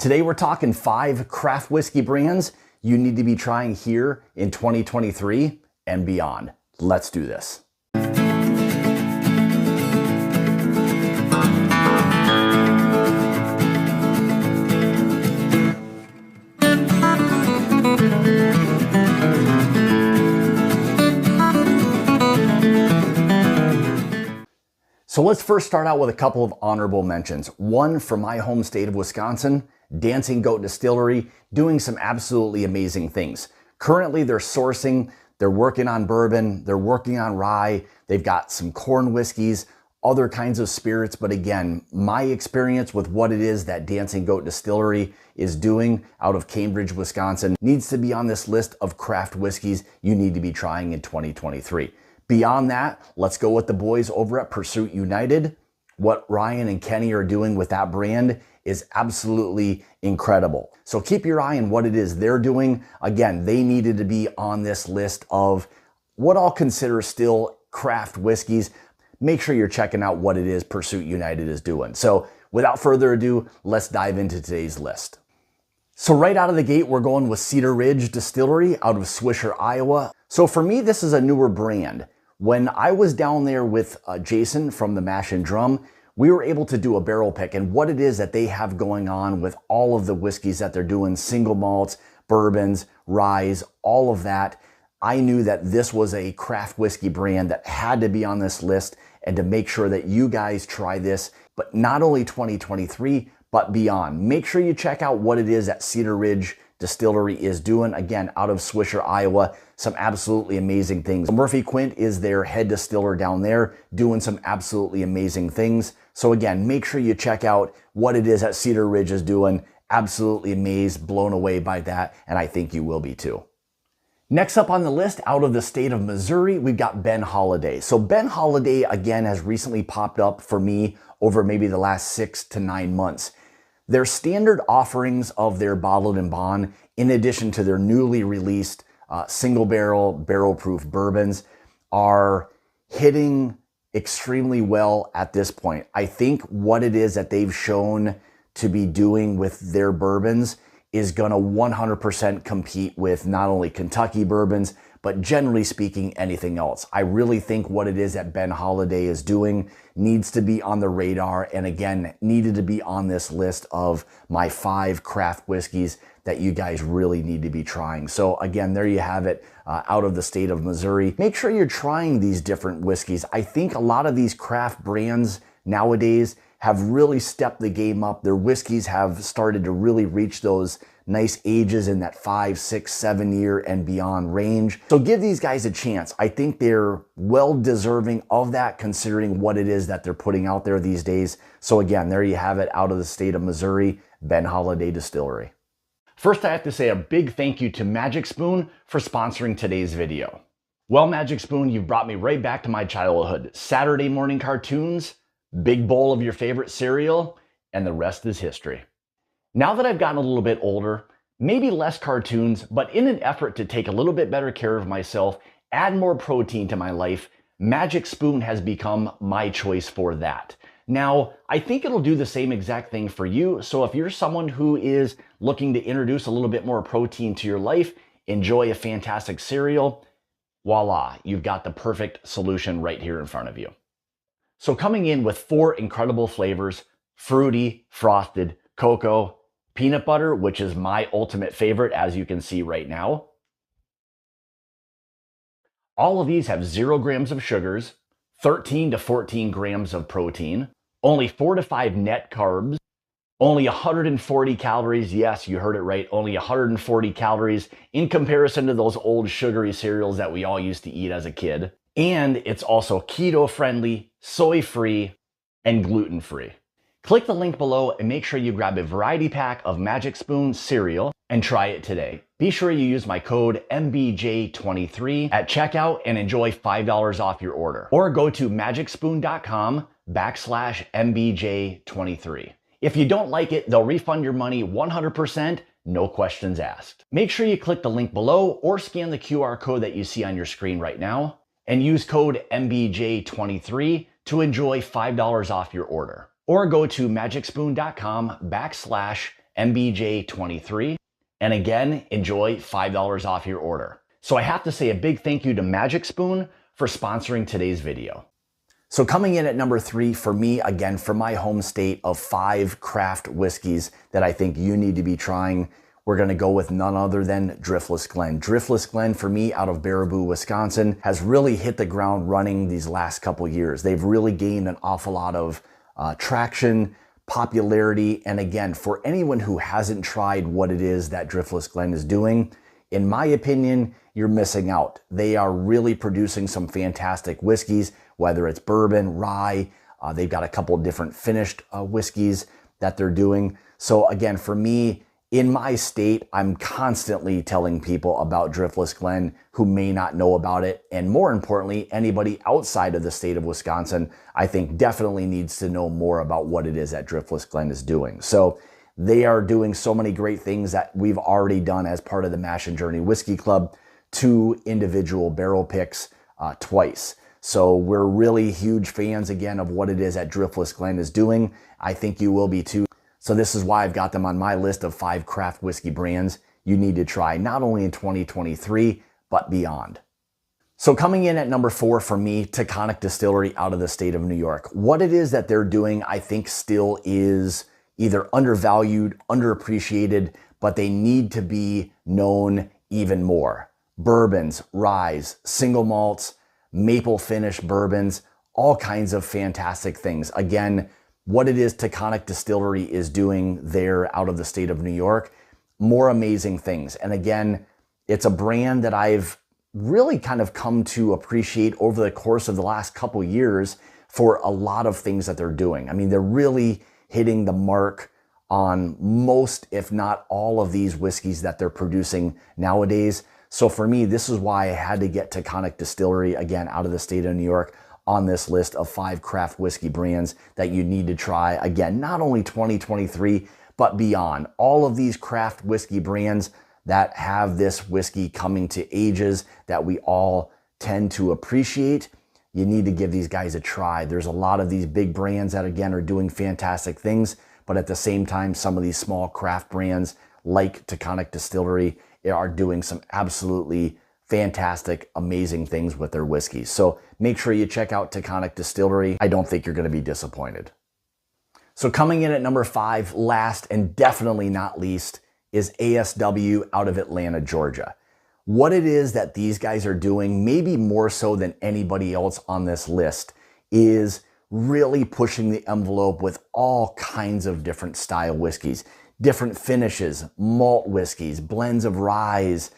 Today we're talking 5 craft whiskey brands you need to be trying here in 2023 and beyond. Let's do this. So let's first start out with a couple of honorable mentions. One for my home state of Wisconsin, Dancing Goat Distillery, doing some absolutely amazing things. Currently they're sourcing, they're working on bourbon, they're working on rye, they've got some corn whiskeys, other kinds of spirits. But again, my experience with what it is that Dancing Goat Distillery is doing out of Cambridge, Wisconsin needs to be on this list of craft whiskeys you need to be trying in 2023. Beyond that, let's go with the boys over at Pursuit United. What Ryan and Kenny are doing with that brand is absolutely incredible. So keep your eye on what it is they're doing. Again, they needed to be on this list of what I'll consider still craft whiskeys. Make sure you're checking out what it is Pursuit United is doing. So without further ado, let's dive into today's list. So right out of the gate, we're going with Cedar Ridge Distillery out of Swisher, Iowa. So for me, this is a newer brand. When I was down there with Jason from the Mash and Drum, we were able to do a barrel pick, and what it is that they have going on with all of the whiskeys that they're doing, single malts, bourbons, ryes, all of that. I knew that this was a craft whiskey brand that had to be on this list and to make sure that you guys try this, but not only 2023, but beyond. Make sure you check out what it is that Cedar Ridge Distillery is doing, again, out of Swisher, Iowa. Some absolutely amazing things. Murphy Quint is their head distiller down there, doing some absolutely amazing things. So again, make sure you check out what it is that Cedar Ridge is doing. Absolutely amazed, blown away by that, and I think you will be too. Next up on the list, out of the state of Missouri, we've got Ben Holliday. So Ben Holliday, again, has recently popped up for me over maybe the last 6 to 9 months. Their standard offerings of their bottled and bond, in addition to their newly released single barrel proof bourbons, are hitting extremely well at this point. I think what it is that they've shown to be doing with their bourbons is gonna 100% compete with not only Kentucky bourbons, but generally speaking, anything else. I really think what it is that Ben Holliday is doing needs to be on the radar, and again, needed to be on this list of my 5 craft whiskeys that you guys really need to be trying. So again, there you have it, out of the state of Missouri. Make sure you're trying these different whiskeys. I think a lot of these craft brands nowadays have really stepped the game up. Their whiskeys have started to really reach those nice ages in that 5, 6, 7 year and beyond range. So give these guys a chance. I think they're well deserving of that, considering what it is that they're putting out there these days. So again, there you have it, out of the state of Missouri, Ben Holliday Distillery. First, I have to say a big thank you to Magic Spoon for sponsoring today's video. Well, Magic Spoon, you've brought me right back to my childhood. Saturday morning cartoons, big bowl of your favorite cereal, and the rest is history. Now that I've gotten a little bit older, maybe less cartoons, but in an effort to take a little bit better care of myself, add more protein to my life, Magic Spoon has become my choice for that. Now, I think it'll do the same exact thing for you. So if you're someone who is looking to introduce a little bit more protein to your life, enjoy a fantastic cereal, voila, you've got the perfect solution right here in front of you. So coming in with 4 incredible flavors: fruity, frosted, cocoa, peanut butter, which is my ultimate favorite, as you can see right now. All of these have 0 grams of sugars, 13 to 14 grams of protein, only 4 to 5 net carbs, only 140 calories. Yes, you heard it right, only 140 calories in comparison to those old sugary cereals that we all used to eat as a kid. And it's also keto friendly, soy free, and gluten free. Click the link below and make sure you grab a variety pack of Magic Spoon cereal and try it today. Be sure you use my code MBJ23 at checkout and enjoy $5 off your order. Or go to magicspoon.com/MBJ23. If you don't like it, they'll refund your money 100%, no questions asked. Make sure you click the link below or scan the QR code that you see on your screen right now and use code MBJ23 to enjoy $5 off your order. Or go to magicspoon.com MBJ23. And again, enjoy $5 off your order. So I have to say a big thank you to Magic Spoon for sponsoring today's video. So coming in at number 3 for me, again, for my home state of 5 craft whiskeys that I think you need to be trying, we're gonna go with none other than Driftless Glenn. Driftless Glenn for me out of Baraboo, Wisconsin has really hit the ground running these last couple years. They've really gained an awful lot of traction, popularity, and again, for anyone who hasn't tried what it is that Driftless Glenn is doing, in my opinion, you're missing out. They are really producing some fantastic whiskeys, whether it's bourbon, rye, they've got a couple of different finished whiskeys that they're doing. So again, for me, in my state, I'm constantly telling people about Driftless Glenn who may not know about it. And more importantly, anybody outside of the state of Wisconsin, I think definitely needs to know more about what it is that Driftless Glenn is doing. So they are doing so many great things that we've already done as part of the Mash and Journey Whiskey Club, 2 individual barrel picks twice. So we're really huge fans again of what it is that Driftless Glenn is doing. I think you will be too. So this is why I've got them on my list of 5 craft whiskey brands you need to try, not only in 2023, but beyond. So coming in at number 4 for me, Taconic Distillery out of the state of New York. What it is that they're doing, I think still is either undervalued, underappreciated, but they need to be known even more. Bourbons, ryes, single malts, maple finish bourbons, all kinds of fantastic things. Again, what it is Taconic Distillery is doing there out of the state of New York, more amazing things. And again, it's a brand that I've really kind of come to appreciate over the course of the last couple years for a lot of things that they're doing. I mean, they're really hitting the mark on most, if not all of these whiskeys that they're producing nowadays. So for me, this is why I had to get Taconic Distillery, again, out of the state of New York, on this list of 5 craft whiskey brands that you need to try. Again, not only 2023, but beyond. All of these craft whiskey brands that have this whiskey coming to ages that we all tend to appreciate, you need to give these guys a try. There's a lot of these big brands that, again, are doing fantastic things, but at the same time, some of these small craft brands like Taconic Distillery are doing some absolutely fantastic, amazing things with their whiskeys. So make sure you check out Taconic Distillery. I don't think you're going to be disappointed. So coming in at number 5, last and definitely not least, is ASW out of Atlanta, Georgia. What it is that these guys are doing, maybe more so than anybody else on this list, is really pushing the envelope with all kinds of different style whiskeys, different finishes, malt whiskeys, blends of ryes,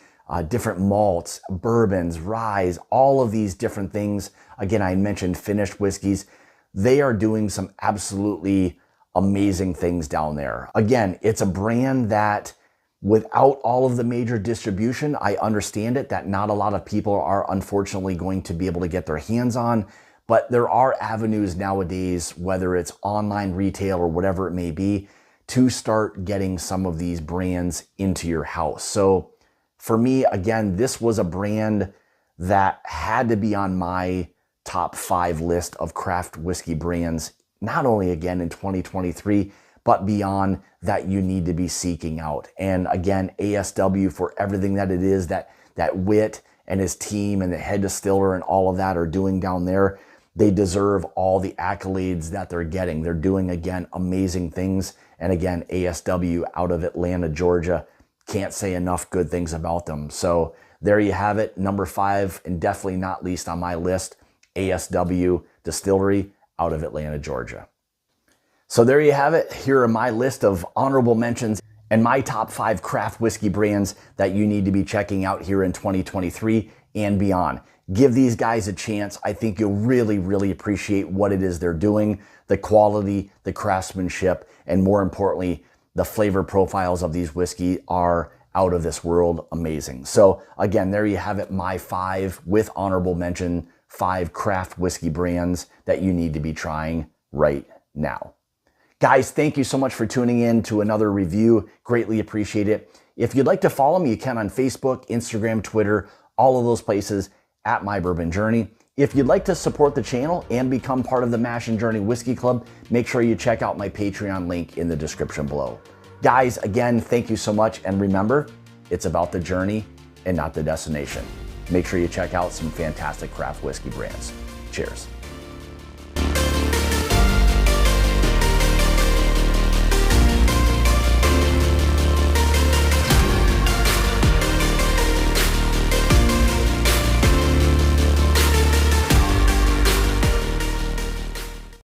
different malts, bourbons, ryes, all of these different things. Again, I mentioned finished whiskeys. They are doing some absolutely amazing things down there. Again, it's a brand that without all of the major distribution, I understand it, that not a lot of people are unfortunately going to be able to get their hands on, but there are avenues nowadays, whether it's online retail or whatever it may be, to start getting some of these brands into your house. So for me, again, this was a brand that had to be on my top 5 list of craft whiskey brands, not only again in 2023, but beyond, that you need to be seeking out. And again, ASW, for everything that it is that Whit and his team and the head distiller and all of that are doing down there, they deserve all the accolades that they're getting. They're doing, again, amazing things. And again, ASW out of Atlanta, Georgia, can't say enough good things about them. So there you have it, number 5, and definitely not least on my list, ASW Distillery out of Atlanta, Georgia. So there you have it. Here are my list of honorable mentions and my top 5 craft whiskey brands that you need to be checking out here in 2023 and beyond. Give these guys a chance. I think you'll really, really appreciate what it is they're doing, the quality, the craftsmanship, and more importantly, the flavor profiles of these whiskey are out of this world amazing. So again, there you have it, my 5 with honorable mention, 5 craft whiskey brands that you need to be trying right now. Guys, thank you so much for tuning in to another review. Greatly appreciate it. If you'd like to follow me, you can on Facebook, Instagram, Twitter, all of those places at My Bourbon Journey. If you'd like to support the channel and become part of the Mash and Journey Whiskey Club, make sure you check out my Patreon link in the description below. Guys, again, thank you so much. And remember, it's about the journey and not the destination. Make sure you check out some fantastic craft whiskey brands. Cheers.